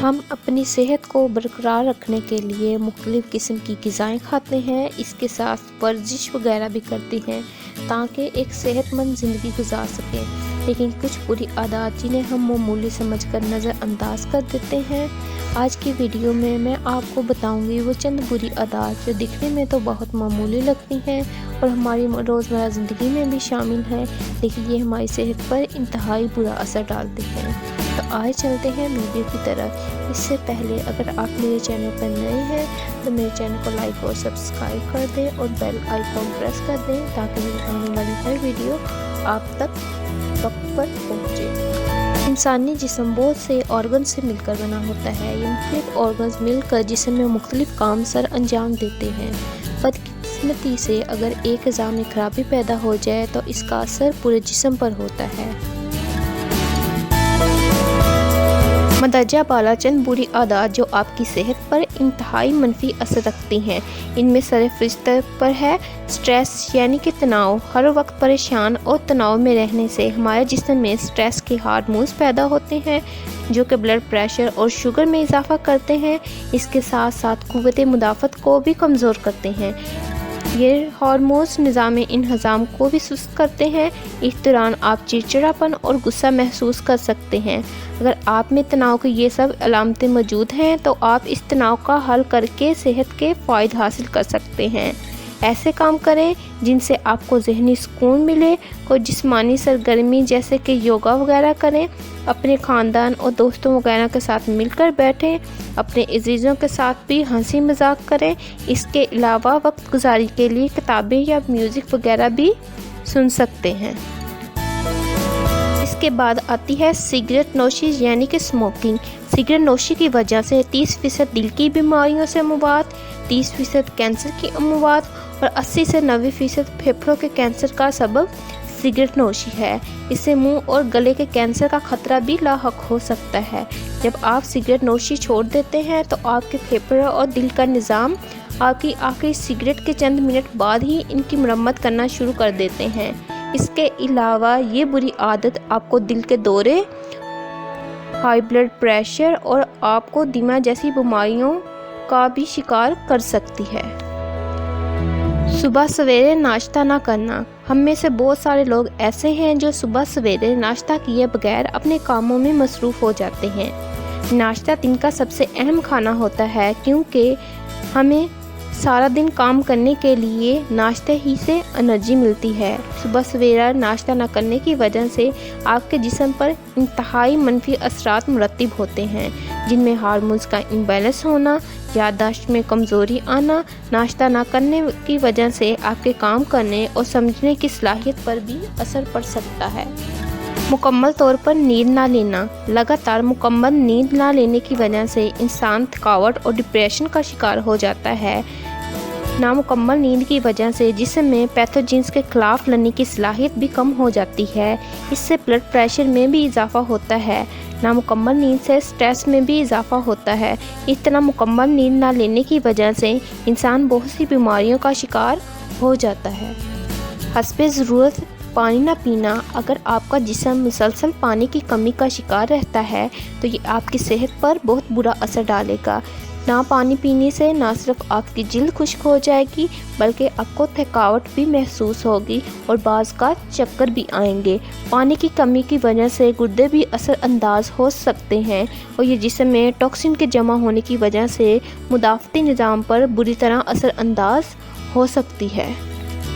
ہم اپنی صحت کو برقرار رکھنے کے لیے مختلف قسم کی غذائیں کھاتے ہیں، اس کے ساتھ ورزش وغیرہ بھی کرتے ہیں تاکہ ایک صحت مند زندگی گزار سکیں، لیکن کچھ بری عادات جنہیں ہم معمولی سمجھ کر نظر انداز کر دیتے ہیں۔ آج کی ویڈیو میں آپ کو بتاؤں گی وہ چند بری عادات جو دکھنے میں تو بہت معمولی لگتی ہیں اور ہماری روزمرہ زندگی میں بھی شامل ہیں، لیکن یہ ہماری صحت پر انتہائی برا اثر ڈالتے ہیں۔ تو آئے چلتے ہیں ویڈیو کی طرف۔ اس سے پہلے اگر آپ میرے چینل پر نئے ہیں تو میرے چینل کو لائک اور سبسکرائب کر دیں اور بیل آئیکن پریس کر دیں تاکہ میری آنے والی ہر ویڈیو آپ تک وقت پر پہنچے۔ انسانی جسم بہت سے آرگن سے مل کر بنا ہوتا ہے۔ یہ مختلف آرگنز مل کر جسم میں مختلف کام سر انجام دیتے ہیں۔ بدقسمتی سے اگر ایک اعضاء میں خرابی پیدا ہو جائے تو اس کا اثر پورے جسم پر ہوتا ہے۔ مندرجہ بالا چند بری عادات جو آپ کی صحت پر انتہائی منفی اثر رکھتی ہیں، ان میں سرفہرست پر ہے سٹریس یعنی کہ تناؤ۔ ہر وقت پریشان اور تناؤ میں رہنے سے ہمارے جسم میں سٹریس کے ہارمونز پیدا ہوتے ہیں جو کہ بلڈ پریشر اور شوگر میں اضافہ کرتے ہیں۔ اس کے ساتھ ساتھ قوت مدافعت کو بھی کمزور کرتے ہیں۔ یہ ہارمونز نظام انہضام کو بھی سست کرتے ہیں۔ اس دوران آپ چڑچڑاپن اور غصہ محسوس کر سکتے ہیں۔ اگر آپ میں تناؤ کی یہ سب علامتیں موجود ہیں تو آپ اس تناؤ کا حل کر کے صحت کے فوائد حاصل کر سکتے ہیں۔ ایسے کام کریں جن سے آپ کو ذہنی سکون ملے۔ کوئی جسمانی سرگرمی جیسے کہ یوگا وغیرہ کریں۔ اپنے خاندان اور دوستوں وغیرہ کے ساتھ مل کر بیٹھیں۔ اپنے عزیزوں کے ساتھ بھی ہنسی مذاق کریں۔ اس کے علاوہ وقت گزاری کے لیے کتابیں یا میوزک وغیرہ بھی سن سکتے ہیں۔ اس کے بعد آتی ہے سگریٹ نوشی یعنی کہ اسموکنگ۔ سگریٹ نوشی کی وجہ سے 30% دل کی بیماریوں سے اموات، 30% کینسر کی اموات اور 80 سے 90% پھیپھڑوں کے کینسر کا سبب سگریٹ نوشی ہے۔ اس سے منہ اور گلے کے کینسر کا خطرہ بھی لاحق ہو سکتا ہے۔ جب آپ سگریٹ نوشی چھوڑ دیتے ہیں تو آپ کے پھیپھڑے اور دل کا نظام آپ کی آخری سگریٹ کے چند منٹ بعد ہی ان کی مرمت کرنا شروع کر دیتے ہیں۔ اس کے علاوہ یہ بری عادت آپ کو دل کے دورے، ہائی بلڈ پریشر اور آپ کو دمہ جیسی بیماریوں کا بھی شکار کر سکتی ہے۔ صبح سویرے ناشتہ نہ کرنا۔ ہم میں سے بہت سارے لوگ ایسے ہیں جو صبح سویرے ناشتہ کیے بغیر اپنے کاموں میں مصروف ہو جاتے ہیں۔ ناشتہ دن کا سب سے اہم کھانا ہوتا ہے کیونکہ ہمیں سارا دن کام کرنے کے لیے ناشتے ہی سے انرجی ملتی ہے۔ صبح سویرے ناشتہ نہ کرنے کی وجہ سے آپ کے جسم پر انتہائی منفی اثرات مرتب ہوتے ہیں، جن میں ہارمونز کا امبیلنس ہونا، یادداشت میں کمزوری آنا۔ ناشتہ نہ کرنے کی وجہ سے آپ کے کام کرنے اور سمجھنے کی صلاحیت پر بھی اثر پڑ سکتا ہے۔ مکمل طور پر نیند نہ لینا۔ لگاتار مکمل نیند نہ لینے کی وجہ سے انسان تھکاوٹ اور ڈپریشن کا شکار ہو جاتا ہے۔ نامکمل نیند کی وجہ سے جسم میں پیتھوجنز کے خلاف لڑنے کی صلاحیت بھی کم ہو جاتی ہے۔ اس سے بلڈ پریشر میں بھی اضافہ ہوتا ہے۔ نامکمل نیند سے سٹریس میں بھی اضافہ ہوتا ہے۔ اس طرح مکمل نیند نہ لینے کی وجہ سے انسان بہت سی بیماریوں کا شکار ہو جاتا ہے۔ حسب ضرورت پانی نہ پینا۔ اگر آپ کا جسم مسلسل پانی کی کمی کا شکار رہتا ہے تو یہ آپ کی صحت پر بہت برا اثر ڈالے گا۔ نہ پانی پینے سے نہ صرف آپ کی جلد خشک ہو جائے گی بلکہ آپ کو تھکاوٹ بھی محسوس ہوگی اور بعض کا چکر بھی آئیں گے۔ پانی کی کمی کی وجہ سے گردے بھی اثر انداز ہو سکتے ہیں اور یہ جسم میں ٹاکسن کے جمع ہونے کی وجہ سے مدافعتی نظام پر بری طرح اثر انداز ہو سکتی ہے۔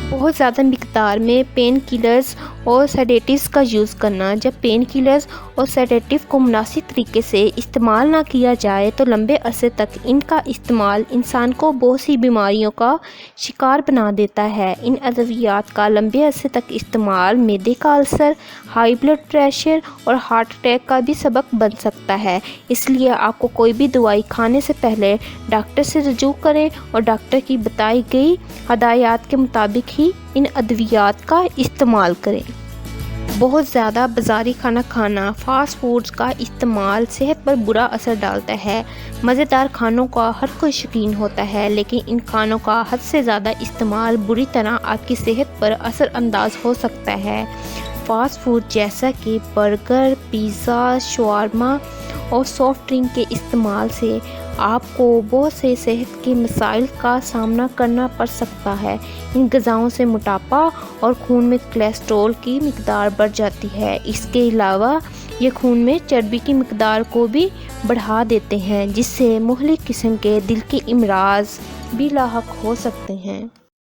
بہت زیادہ مقدار میں پین کلرز اور سیڈیٹیوز کا یوز کرنا۔ جب پین کلرز اور سیڈیٹیو کو مناسب طریقے سے استعمال نہ کیا جائے تو لمبے عرصے تک ان کا استعمال انسان کو بہت سی بیماریوں کا شکار بنا دیتا ہے۔ ان ادویات کا لمبے عرصے تک استعمال معدے کا السر، ہائی بلڈ پریشر اور ہارٹ اٹیک کا بھی سبب بن سکتا ہے۔ اس لیے آپ کو کوئی بھی دوائی کھانے سے پہلے ڈاکٹر سے رجوع کریں اور ڈاکٹر کی بتائی گئی ہدایات کے مطابق ہی ان ادویات کا استعمال کریں۔ بہت زیادہ بازاری کھانا کھانا، فاسٹ فوڈز کا استعمال صحت پر برا اثر ڈالتا ہے۔ مزیدار کھانوں کا ہر کوئی شوقین ہوتا ہے لیکن ان کھانوں کا حد سے زیادہ استعمال بری طرح آپ کی صحت پر اثر انداز ہو سکتا ہے۔ فاسٹ فوڈ جیسا کہ برگر، پیزا، شاورما اور سافٹ ڈرنک کے استعمال سے آپ کو بہت سے صحت کے مسائل کا سامنا کرنا پڑ سکتا ہے۔ ان غذاؤں سے موٹاپا اور خون میں کولیسٹرول کی مقدار بڑھ جاتی ہے۔ اس کے علاوہ یہ خون میں چربی کی مقدار کو بھی بڑھا دیتے ہیں، جس سے مختلف قسم کے دل کے امراض بھی لاحق ہو سکتے ہیں۔